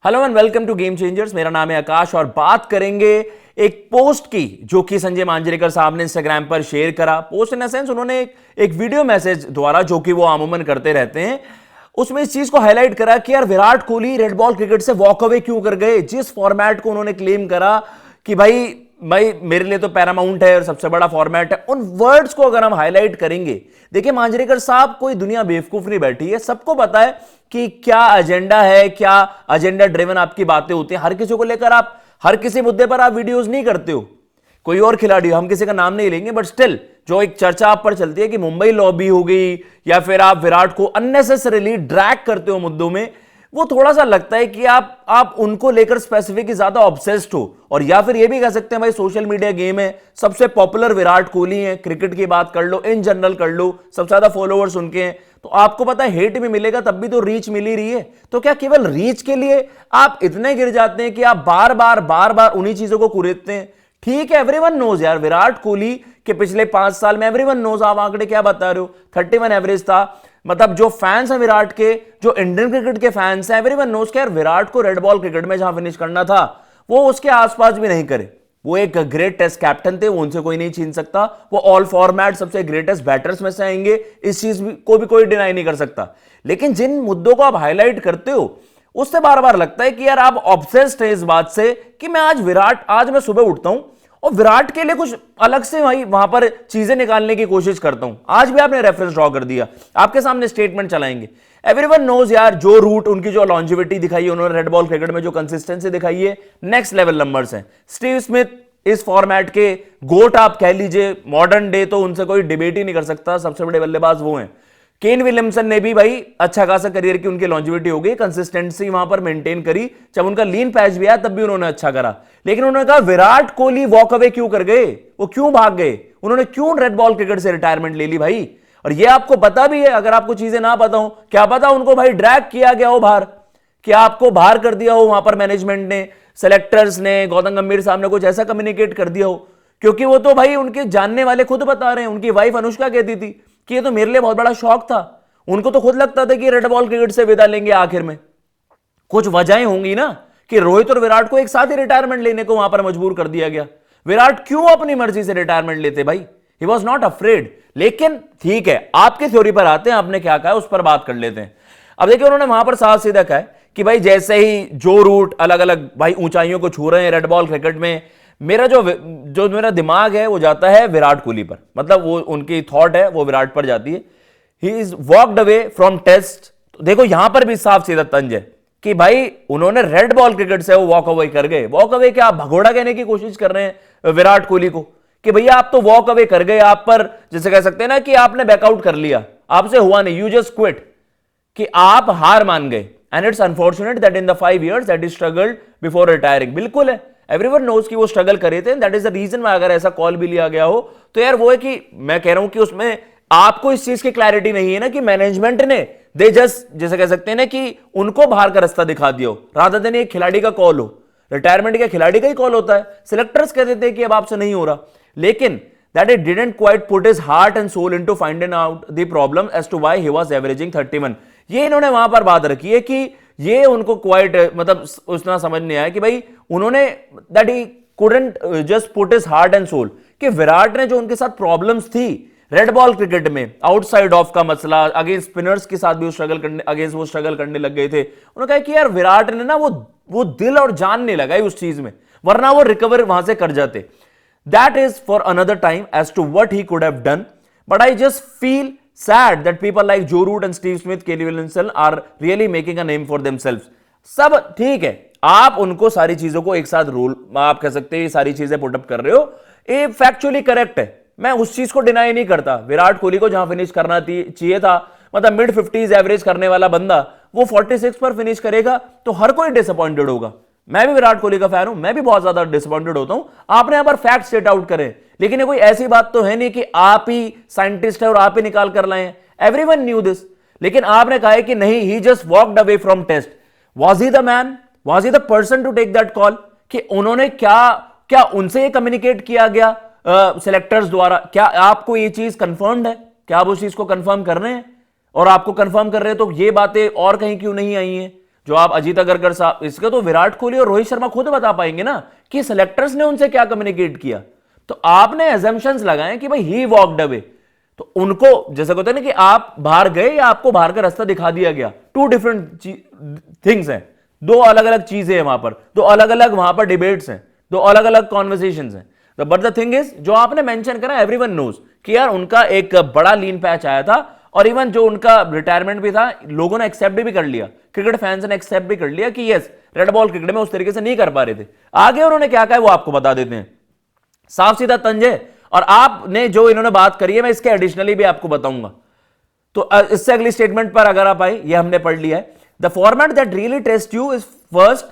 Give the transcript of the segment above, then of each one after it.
Hello and welcome to game changers. मेरा नाम है आकाश और बात करेंगे एक पोस्ट की जो कि संजय मांजरेकर साहब ने इंस्टाग्राम पर शेयर करा। पोस्ट इन सेंस उन्होंने एक वीडियो मैसेज द्वारा, जो कि वो आमूमन करते रहते हैं, उसमें इस चीज को हाईलाइट करा कि यार Virat Kohli red ball cricket से वॉक अवे क्यों कर गए। जिस फॉर्मेट को उन्होंने क्लेम करा कि भाई मेरे लिए तो पैरामाउंट है और सबसे बड़ा फॉर्मेट है, उन वर्ड्स को अगर हम हाईलाइट करेंगे, देखिए मांजरेकर साहब कोई दुनिया बेवकूफ नहीं बैठी है, सबको पता है कि क्या एजेंडा है, क्या एजेंडा ड्रिवन आपकी बातें होती हैं। हर किसी को लेकर आप हर किसी मुद्दे पर आप वीडियोस नहीं करते हो। कोई और खिलाड़ी, हम किसी का नाम नहीं लेंगे, बट स्टिल जो एक चर्चा आप पर चलती है कि मुंबई लॉबी हो गई या फिर आप विराट को अननेसेसरीली ड्रैग करते हो मुद्दों में, वो थोड़ा सा लगता है कि आप उनको लेकर स्पेसिफिक ज्यादा ऑब्सेस्ड हो। और या फिर ये भी कह सकते हैं भाई सोशल मीडिया गेम है, सबसे पॉपुलर विराट कोहली है, क्रिकेट की बात कर लो, इन जनरल कर लो, सबसे ज्यादा फॉलोअर्स उनके हैं, तो आपको पता है हेट भी मिलेगा, तब भी तो रीच मिल ही रही है। तो क्या केवल रीच के लिए आप इतने गिर जाते हैं कि आप बार बार उन्हीं चीजों को कुरेदते हैं? ठीक है, एवरीवन नोज यार, विराट कोहली के पिछले 5 साल में एवरीवन नोज, आप आंकड़े क्या बता रहे हो, 31 एवरेज था। मतलब जो फैंस हैं विराट के, जो इंडियन क्रिकेट के फैंस हैं, एवरीवन नोज के यार विराट को रेड बॉल क्रिकेट में जहां फिनिश करना था वो उसके आसपास भी नहीं करे। वो एक ग्रेट टेस्ट कैप्टन थे, वो उनसे कोई नहीं छीन सकता। वो ऑल फॉर्मेट सबसे ग्रेटेस्ट बैटर्स में से आएंगे, इस चीज को भी कोई डिनाई नहीं कर सकता। लेकिन जिन मुद्दों को आप हाईलाइट करते हो उससे बार बार लगता है कि यार आप ऑब्सेस्ड हैं इस बात से कि आज मैं सुबह उठता हूं और विराट के लिए कुछ अलग से वहां पर चीजें निकालने की कोशिश करता हूं। आज भी आपने रेफरेंस ड्रॉ कर दिया, आपके सामने स्टेटमेंट चलाएंगे। एवरीवन नोज यार, जो रूट उनकी, जो लॉन्जिविटी दिखाई है उन्होंने रेड बॉल क्रिकेट में, जो कंसिस्टेंसी दिखाई है, नेक्स्ट लेवल नंबर्स हैं। स्टीव स्मिथ इस फॉर्मेट के गोट आप कह लीजिए, मॉडर्न डे, तो उनसे कोई डिबेट ही नहीं कर सकता, सबसे बड़े बल्लेबाज वो हैं। केन विलियमसन ने भी भाई अच्छा खासा करियर की उनकी लॉन्जिविटी हो गई, कंसिस्टेंसी वहां पर मेंटेन करी, जब उनका लीन पैच भी आया तब भी उन्होंने अच्छा करा। लेकिन उन्होंने कहा विराट कोहली वॉक अवे क्यों कर गए, वो क्यों भाग गए, उन्होंने क्यों रेड बॉल क्रिकेट से रिटायरमेंट ले ली भाई। और ये आपको पता भी है, अगर आपको चीजें ना पता हो, क्या पता उनको भाई ड्रैग किया गया हो बाहर, क्या आपको बाहर कर दिया हो वहां पर मैनेजमेंट ने, सेलेक्टर्स ने, गौतम गंभीर साहब ने कुछ ऐसा कम्युनिकेट कर दिया हो। क्योंकि वो तो भाई उनके जानने वाले खुद बता रहे हैं, उनकी वाइफ अनुष्का कहती थी कि ये तो मेरे लिए बहुत बड़ा शौक था, उनको तो खुद लगता था कि रेड बॉल क्रिकेट से विदा लेंगे आखिर में। कुछ वजहें होंगी ना कि रोहित और विराट को एक साथ ही रिटायरमेंट लेने को वहां पर मजबूर कर दिया गया। विराट क्यों अपनी मर्जी से रिटायरमेंट लेते भाई, ही वॉज नॉट अफ्रेड। लेकिन ठीक है, आपके थ्योरी पर आते हैं, आपने क्या कहा उस पर बात कर लेते हैं। अब देखिए उन्होंने वहां पर साफ सीधा कहा कि भाई जैसे ही जो रूट अलग अलग भाई ऊंचाइयों को छू रहे हैं रेड बॉल क्रिकेट में, मेरा दिमाग है वो जाता है विराट कोहली पर, मतलब वो उनकी थॉट है वो विराट पर जाती है। He is walked away from test. देखो यहां पर भी साफ सीधा तंज है कि भाई उन्होंने रेड बॉल क्रिकेट से वो वॉक अवे कर गए। वॉक अवे क्या, आप भगोड़ा कहने की कोशिश कर रहे हैं विराट कोहली को कि भैया आप तो वॉक अवे कर गए, आप पर जैसे कह सकते हैं ना कि आपने बैकआउट कर लिया, आपसे हुआ नहीं, यू जस्ट क्विट, कि आप हार मान गए। And it's unfortunate that in the 5 years that he struggled before retiring. बिल्कुल है, एवरीवन नोज कि वो स्ट्रगल करे थे, that is the reason why अगर ऐसा कॉल भी लिया गया हो तो यार वो है कि मैं कह रहा हूं कि उसमें आपको इस चीज की क्लैरिटी नहीं है ना कि मैनेजमेंट ने दे जस्ट जैसे कह सकते हैं ना कि उनको बाहर का रास्ता दिखा दिया हो, रादर देन एक खिलाड़ी का कॉल हो। रिटायरमेंट क्या खिलाड़ी का ही कॉल होता है, सिलेक्टर्स कह देते हैं कि अब आपसे नहीं हो रहा। लेकिन that it didn't quite put his heart and soul into finding out the problem as to why he was averaging 31। ये इन्होंने वहां पर बात रखी है कि ये उनको क्वाइट मतलब उतना समझ नहीं आया कि भाई उन्होंने that he couldn't just put his heart and soul, कि विराट ने जो उनके साथ प्रॉब्लम्स थी रेड बॉल क्रिकेट में, आउटसाइड ऑफ का मसला, अगेंस्ट स्पिनर्स के साथ भी वो स्ट्रगल करने लग गए थे। उन्होंने कहा कि यार विराट ने ना वो दिल और जान नहीं लगाई उस चीज में, वरना वो रिकवर वहां से कर जाते। That is for another time as to what he could have done, but I just feel sad that people like Joe Root and Steve Smith, Kelly Williamson are really making a name for themselves। सब ठीक है, आप उनको सारी चीजों को एक साथ रूल, आप कह सकते हैं सारी चीजें पुटअप कर रहे हो, ये फैक्चुअली करेक्ट है, मैं उस चीज को डिनाई नहीं करता। विराट कोहली को जहां फिनिश करना चाहिए था, मतलब मिड 50s एवरेज करने वाला बंदा वो 46 पर फिनिश करेगा तो हर कोई डिसअपॉइंटेड होगा। मैं भी विराट कोहली का फैन हूं, मैं भी बहुत ज्यादा डिसअपॉइंटेड होता हूं। आपने यहां पर फैक्ट सेट आउट करे, लेकिन ये कोई ऐसी बात तो है नहीं कि आप ही साइंटिस्ट है और आप ही निकाल कर लाए हैं, एवरीवन न्यू दिस। लेकिन आपने कहा है कि नहीं, ही just walked away from test. Was he the man, was he the person to take that call? कि उन्होंने क्या उनसे ये कम्युनिकेट किया गया सिलेक्टर्स द्वारा? क्या आपको ये चीज कंफर्म्ड है? क्या आप उस चीज को कंफर्म कर रहे हैं? और आपको कंफर्म कर रहे हैं तो ये बातें और कहीं क्यों नहीं आई हैं? जो आप अजीत अगरकर साहब, इसके तो विराट कोहली और रोहित शर्मा खुद बता पाएंगे ना कि सिलेक्टर्स ने उनसे क्या कम्युनिकेट किया। तो आपने एजम्पशंस लगाए कि भाई ही वॉकड अवे, तो उनको जैसे कहते हैं ना कि आप बाहर गए या आपको बाहर का रास्ता दिखा दिया गया, टू डिफरेंट थिंग्स हैं, दो अलग अलग चीजें हैं वहां पर, दो अलग अलग वहां पर डिबेट्स हैं, दो अलग अलग कॉन्वर्सेशंस हैं। बट द थिंग इज, जो आपने मेंशन करा एवरीवन नोज कि यार उनका एक बड़ा लीन पैच आया था, और इवन जो उनका रिटायरमेंट भी था लोगों ने एक्सेप्ट भी कर लिया, क्रिकेट फैंस ने एक्सेप्ट भी कर लिया कि यस रेड बॉल क्रिकेट में उस तरीके से नहीं कर पा रहे थे। आगे उन्होंने क्या कहा वो आपको बता देते हैं, साफ सीधा तंज है। और आपने जो इन्होंने बात करी है मैं इसके एडिशनली भी आपको बताऊंगा। तो इससे अगली स्टेटमेंट पर अगर आप आए, ये हमने पढ़ लिया है, the format that really test you is first,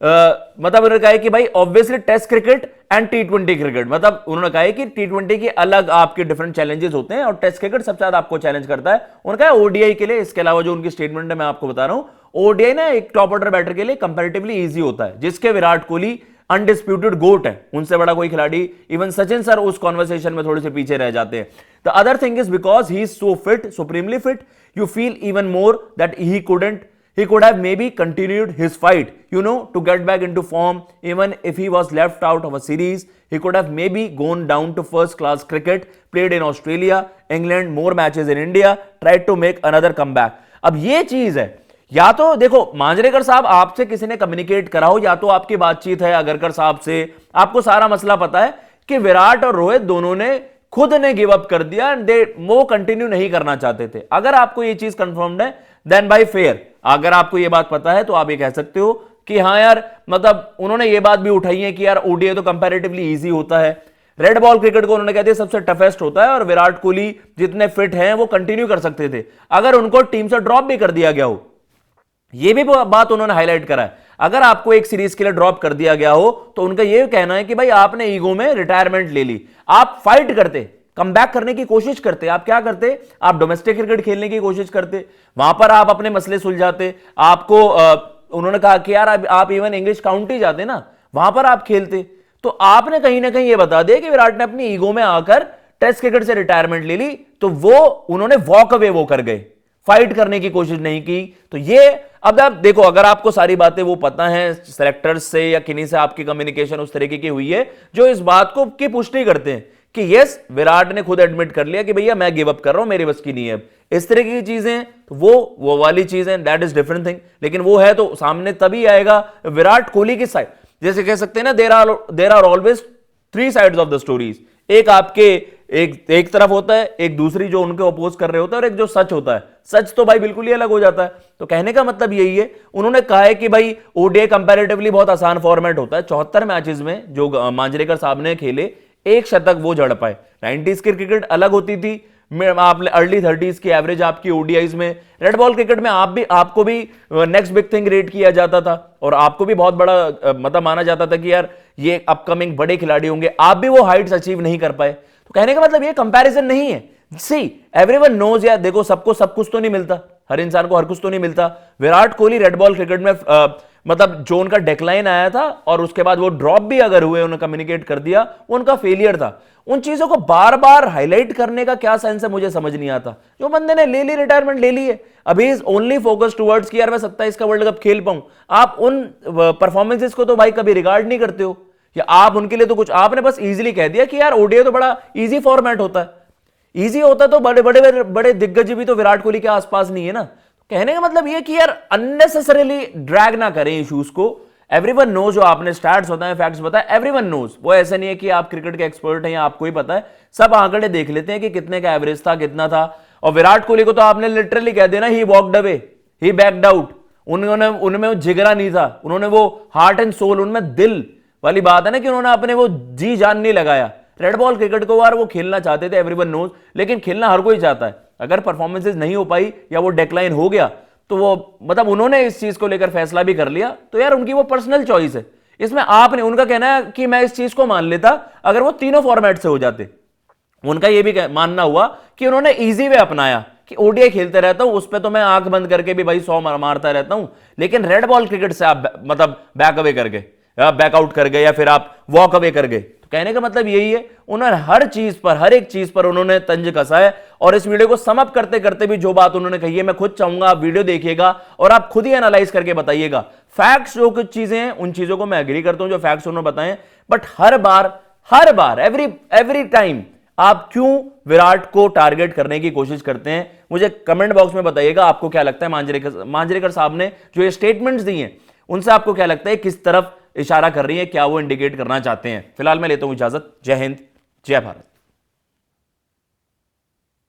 मतलब उन्होंने कहा कि भाई ऑब्वियसली टेस्ट क्रिकेट एंड टी20 क्रिकेट, मतलब उन्होंने कहा कि टी20 के अलग आपके डिफरेंट चैलेंजेस होते हैं और टेस्ट क्रिकेट सबसे ज्यादा आपको चैलेंज करता है। उन्होंने कहा ओडीआई के लिए, इसके अलावा जो उनकी स्टेटमेंट है मैं आपको बता रहा हूं, ओडीआई ना एक टॉप ऑर्डर बैटर के लिए कंपैरेटिवली इजी होता है, जिसके विराट कोहली अनडिस्प्यूटेड गोट है, उनसे बड़ा कोई खिलाड़ी, इवन सचिन सर उस कॉन्वर्सेशन में थोड़े से पीछे रह जाते हैं। The other thing is because he is so fit, supremely fit, you feel even more that he could have maybe continued his fight, you know, to get back into form. Even if he was left out of a series, he could have maybe gone down to first class cricket, played in Australia, England, more matches in India, tried to make another comeback. अब ये चीज है, या तो देखो मांजरेकर साहब आपसे किसी ने कम्युनिकेट करा हो, या तो आपकी बातचीत है अगरकर साहब से, आपको सारा मसला पता है कि विराट और रोहित दोनों ने खुद ने गिव अप कर दिया, वो कंटिन्यू नहीं करना चाहते थे। अगर आपको ये चीज कंफर्म्ड है देन बाय फेयर, अगर आपको ये बात पता है तो आप ये कह सकते हो कि हाँ यार, मतलब उन्होंने ये बात भी उठाई है कि यार ओडीआई तो कंपैरेटिवली इजी होता है, रेड बॉल क्रिकेट को उन्होंने कहते हैं सबसे टफेस्ट होता है, और विराट कोहली जितने फिट हैं वो कंटिन्यू कर सकते थे अगर उनको टीम से ड्रॉप भी कर दिया गया हो। ये भी बात उन्होंने हाईलाइट करा है, अगर आपको एक सीरीज के लिए ड्रॉप कर दिया गया हो तो उनका यह कहना है कि भाई आपने ईगो में रिटायरमेंट ले ली, आप फाइट करते, कम बैक करने की कोशिश करते, आप क्या करते, आप डोमेस्टिक क्रिकेट खेलने की कोशिश करते, वहां पर आप अपने मसले सुलझाते, आपको उन्होंने कहा कि यार आप इवन इंग्लिश काउंटी जाते ना, वहां पर आप खेलते। तो आपने कहीं ना कहीं ये बता दिया कि विराट ने अपनी ईगो में आकर टेस्ट क्रिकेट से रिटायरमेंट ले ली, तो वो उन्होंने वॉक अवे वो कर गए, फाइट करने की कोशिश नहीं की। तो ये अब आप देखो, अगर आपको सारी बातें वो पता है सेलेक्टर्स से या किन्हीं से आपकी कम्युनिकेशन उस तरीके की हुई है जो इस बात को की पुष्टि करते हैं कि यस विराट ने खुद एडमिट कर लिया कि भैया मैं गिव अप कर रहा हूं, मेरी बस की नहीं है, इस तरह की चीजें, तो वो वाली चीजें दैट इज डिफरेंट थिंग। लेकिन वो है तो सामने तभी आएगा विराट कोहली की साइड, जैसे कह सकते हैं ना there are always three sides of the stories, एक आपके एक तरफ होता है, एक दूसरी जो उनके अपोज कर रहे होता है, और एक जो सच होता है, सच तो भाई बिल्कुल ही अलग हो जाता है। तो कहने का मतलब यही है, उन्होंने कहा है कि भाई ओडीआई कंपैरेटिवली बहुत आसान फॉर्मेट होता है, 74 मैचेस में जो मांजरेकर साहब ने खेले, एक शतक वो जड़ पाए। 90s की क्रिकेट अलग होती थी, आप अर्ली 30s की एवरेज आपकी ओडीआईज में, रेड बॉल क्रिकेट में आपको भी नेक्स्ट बिग थिंग रेट किया जाता था, और आपको भी बहुत बड़ा मतलब माना जाता था कि यार ये अपकमिंग बड़े खिलाड़ी होंगे, आप भी वो हाइट्स अचीव नहीं कर पाए। तो कहने का मतलब ये कंपैरिजन नहीं है, सी एवरीवन नोज, यार देखो सबको सब कुछ तो नहीं मिलता, हर इंसान को हर कुछ तो नहीं मिलता। Virat Kohli red ball cricket में मतलब जो उनका डेक्लाइन आया था और उसके बाद वो ड्रॉप भी अगर हुए, उन्होंने कम्युनिकेट कर दिया, वो उनका फेलियर था। उन चीजों को बार बार हाईलाइट करने का क्या सेंस है मुझे समझ नहीं आता। जो बंदे ने ले ली रिटायरमेंट ले ली है, अभी इज ओनली फोकस टुवर्ड्स कि यार मैं 27 का वर्ल्ड कप खेल पाऊं। आप उन परफॉर्मेंसेस को तो भाई कभी रिगार्ड नहीं करते हो, या आप उनके लिए तो कुछ, आपने बस इजीली कह दिया कि यार ओडीआई तो बड़ा इजी फॉर्मेट होता है। इजी होता तो बड़े बड़े बड़े दिग्गज भी तो विराट कोहली के आसपास नहीं है ना। कहने का मतलब ये कि यार अननेसेसरीली ड्रैग ना करें इश्यूज को। एवरीवन नोज, जो आपने स्टैट्स बताए, फैक्ट्स बताए, एवरीवन नोज। वो ऐसा नहीं है कि आप क्रिकेट के एक्सपर्ट हैं या आपको ही पता है, सब आंकड़े देख लेते हैं कि कितने का एवरेज था, कितना था। और विराट कोहली को तो आपने लिटरली कह देना he walked away, he backed out. उनमें वो जिगरा नहीं था, उन्होंने वो हार्ट एंड सोल, उनमें दिल वाली बात है ना कि उन्होंने अपने वो जी जान नहीं लगाया। रेड बॉल क्रिकेट को यार वो खेलना चाहते थे, एवरीवन नोज, लेकिन खेलना हर कोई चाहता है। अगर परफॉर्मेंसेस नहीं हो पाई या वो डेक्लाइन हो गया तो वो मतलब उन्होंने इस चीज को लेकर फैसला भी कर लिया, तो यार उनकी वो पर्सनल चॉइस है। इसमें आपने, उनका कहना है कि मैं इस चीज को मान लेता अगर वो तीनों फॉर्मेट से हो जाते। उनका ये भी मानना हुआ कि उन्होंने इजी वे अपनाया कि ओडीआई खेलते रहता हूं, उस पर तो मैं आंख बंद करके भी भाई 100 मारता रहता हूं, लेकिन रेड बॉल क्रिकेट से आप मतलब बैक अवे कर गए, बैकआउट कर गए, या फिर आप वॉक अवे कर गए। तो कहने का मतलब यही है, उन्होंने हर चीज पर, हर एक चीज पर उन्होंने तंज कसा है। और इस वीडियो को सम अप करते करते भी जो बात उन्होंने कही है, मैं खुद चाहूंगा आप वीडियो देखिएगा और आप खुद ही एनालाइज करके बताइएगा। फैक्ट्स जो कुछ चीजें हैं, उन चीजों को मैं एग्री करता हूं जो फैक्ट्स उन्होंने बताए, but her bar every time आप क्यों विराट को टारगेट करने की कोशिश करते हैं? मुझे कमेंट बॉक्स में बताइएगा आपको क्या लगता है। मांजरेकर साहब ने जो ये स्टेटमेंट्स दी हैं, उनसे आपको क्या लगता है, किस तरफ इशारा कर रही है, क्या वो इंडिकेट करना चाहते हैं? फिलहाल मैं लेता हूं इजाजत। जय हिंद, जय भारत।